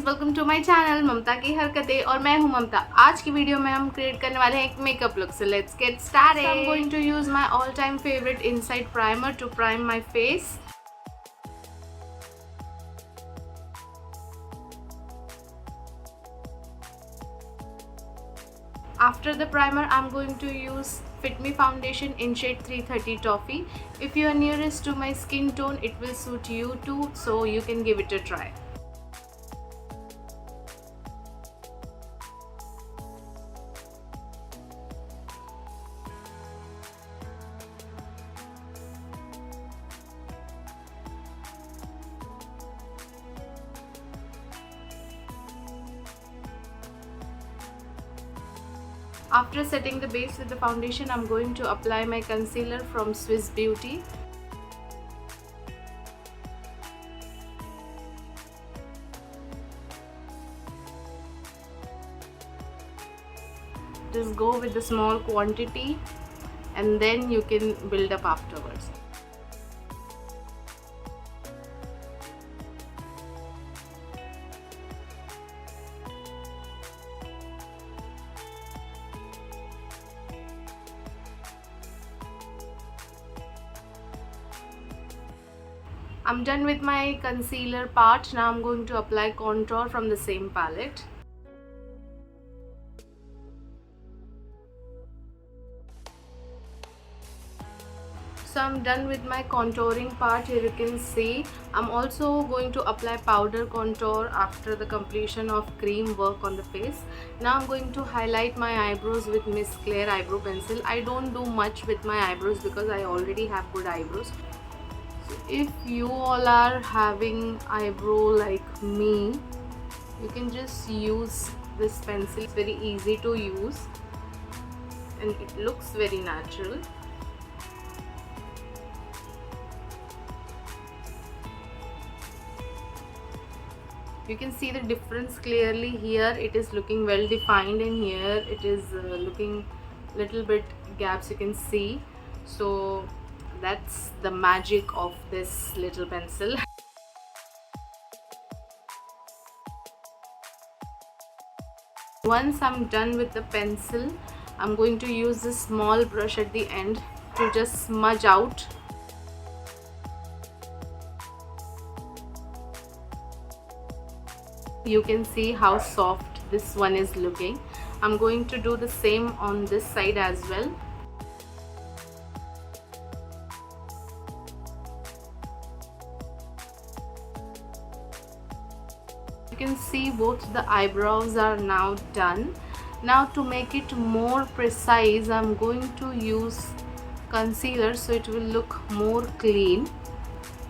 Friends, welcome to my channel Mamta की हरकतें और मैं हूं ममता। आज की वीडियो में हम क्रिएट करने वाले हैं एक makeup look. So let's get started. I am going to use my all time favourite inside primer to prime my face. After the primer, I'm going to use Fit Me foundation in shade 330 Toffee. If you are nearest to my skin tone, it will suit you too, so you can give it a try. After setting the base with the foundation, I'm going to apply my concealer from Swiss Beauty. Just go with the small quantity and then you can build up afterwards. I'm done with my concealer part. Now I'm going to apply contour from the same palette. So I'm done with my contouring part. Here you can see I'm also going to apply powder contour after the completion of cream work on the face. Now I'm going to highlight my eyebrows with Miss Claire eyebrow pencil. I don't do much with my eyebrows because I already have good eyebrows. So if you all are having eyebrow like me, you can just use this pencil. It's very easy to use and it looks very natural. You can see the difference clearly. Here it is looking well defined and here it is looking little bit gaps you can see. So that's the magic of this little pencil. Once I'm done with the pencil, I'm going to use this small brush at the end to just smudge out. You can see how soft this one is looking. I'm going to do the same on this side as well. You can see both the eyebrows are now done. Now to make it more precise, I'm going to use concealer so it will look more clean.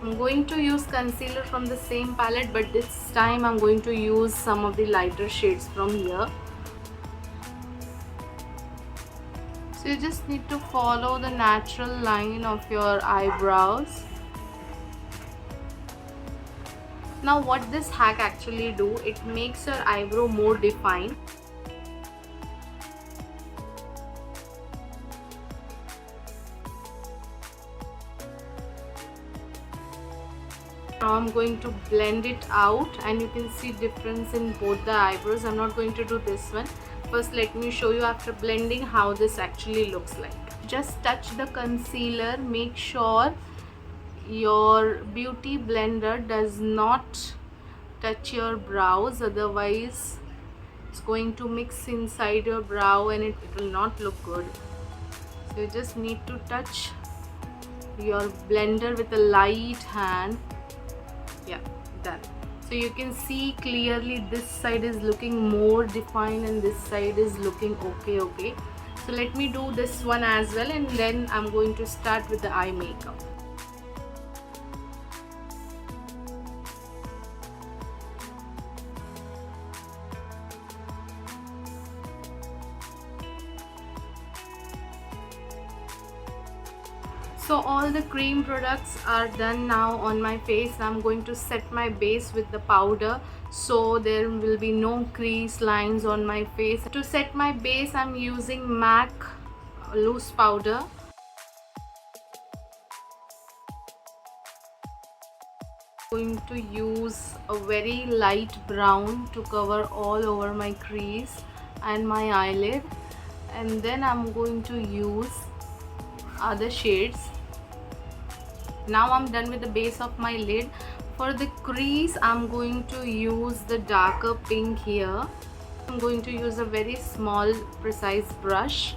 I'm going to use concealer from the same palette, but this time I'm going to use some of the lighter shades from here. So you just need to follow the natural line of your eyebrows. Now what this hack actually do, it makes your eyebrow more defined. Now I'm going to blend it out and you can see difference in both the eyebrows. I'm not going to do this one. First let me show you after blending how this actually looks like. Just touch the concealer, make sure your beauty blender does not touch your brows, otherwise it's going to mix inside your brow and it will not look good. So you just need to touch your blender with a light hand. Yeah, done. So you can see clearly this side is looking more defined and this side is looking okay. So let me do this one as well and then I'm going to start with the eye makeup. So all the cream products are done now on my face. I'm going to set my base with the powder so there will be no crease lines on my face. To set my base, I'm using MAC loose powder. Going to use a very light brown to cover all over my crease and my eyelid, and then I'm going to use other shades. Now I'm done with the base of my lid. For the crease, I'm going to use the darker pink here. I'm going to use a very small precise brush.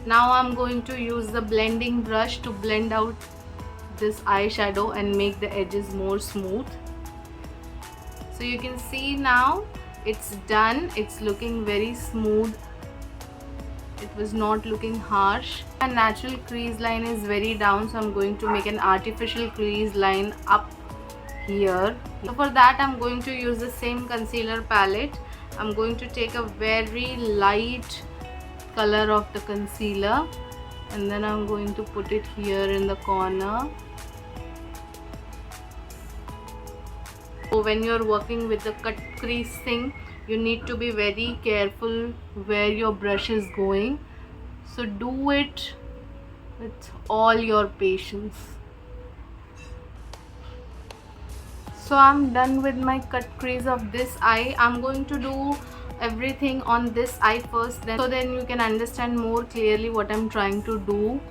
Now I'm going to use the blending brush to blend out this eyeshadow and make the edges more smooth. So you can see now it's done. It's looking very smooth. It was not looking harsh. My natural crease line is very down, so I'm going to make an artificial crease line up here. So for that, I'm going to use the same concealer palette. I'm going to take a very light color of the concealer, and then I'm going to put it here in the corner. So when you're working with the cut crease thing, you need to be very careful where your brush is going. So do it with all your patience. So I'm done with my cut crease of this eye. I'm going to do everything on this eye first, then you can understand more clearly what I'm trying to do.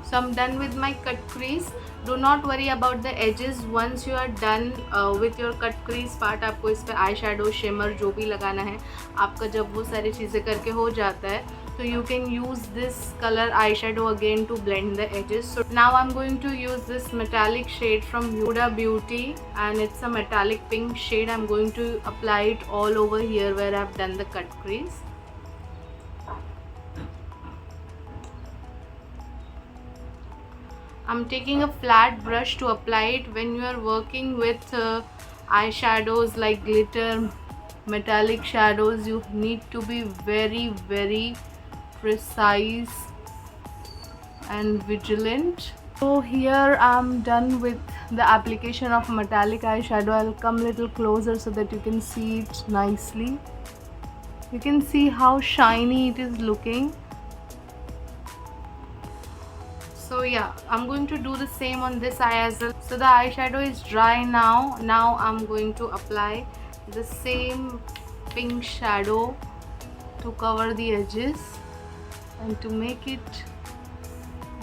So I'm done with my cut crease. Do not worry about the edges. Once you are done with your cut crease part, आपको इस पे eye shadow shimmer जो भी लगाना है, आपका जब वो सारी चीज़ें करके हो जाता है, so you can use this color eyeshadow again to blend the edges. So now I'm going to use this metallic shade from Huda Beauty, and it's a metallic pink shade. I'm going to apply it all over here where I've done the cut crease. I'm taking a flat brush to apply it. When you are working with eyeshadows like glitter, metallic shadows, you need to be very precise and vigilant. So here I'm done with the application of metallic eyeshadow. I'll come a little closer so that you can see it nicely. You can see how shiny it is looking. So yeah, I'm going to do the same on this eye as well. So the eyeshadow is dry now. Now I'm going to apply the same pink shadow to cover the edges and to make it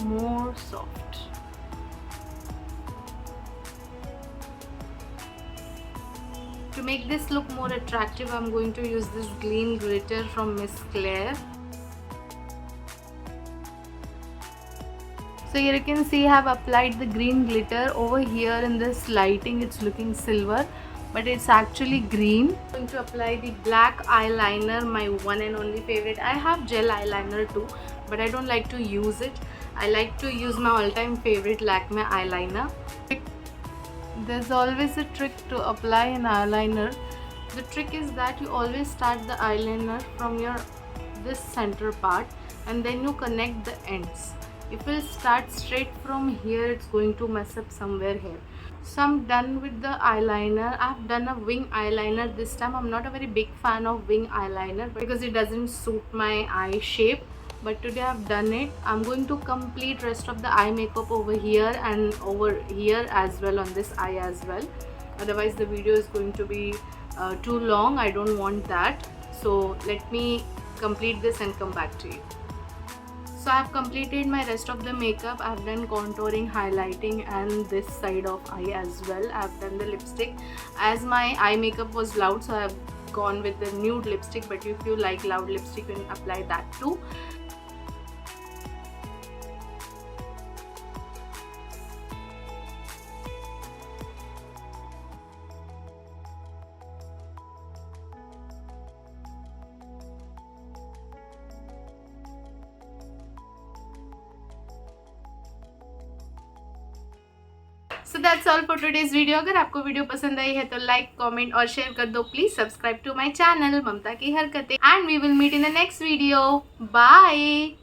more soft. To make this look more attractive, I'm going to use this green glitter from Miss Claire. So here you can see I have applied the green glitter. Over here in this lighting it's looking silver, but it's actually green. I'm going to apply the black eyeliner, my one and only favorite. I have gel eyeliner too, but I don't like to use it. I like to use my all-time favorite Lakme eyeliner. There's always a trick to apply an eyeliner. The trick is that you always start the eyeliner from this center part, and then you connect the ends. If you start straight from here, it's going to mess up somewhere here. So I'm done with the eyeliner. I've done a wing eyeliner this time. I'm not a very big fan of wing eyeliner because it doesn't suit my eye shape, but today I've done it. I'm going to complete rest of the eye makeup over here and over here as well, on this eye as well. Otherwise the video is going to be too long. I don't want that. So let me complete this and come back to you. So I have completed my rest of the makeup. I have done contouring, highlighting and this side of eye as well. I have done the lipstick. As my eye makeup was loud, so I have gone with the nude lipstick, but if you like loud lipstick, you can apply that too. So that's all for today's video. अगर आपको video पसंद आई है तो like, comment और share कर दो. Please subscribe to my channel Mamta की हरकतें, and we will meet in the next video. Bye.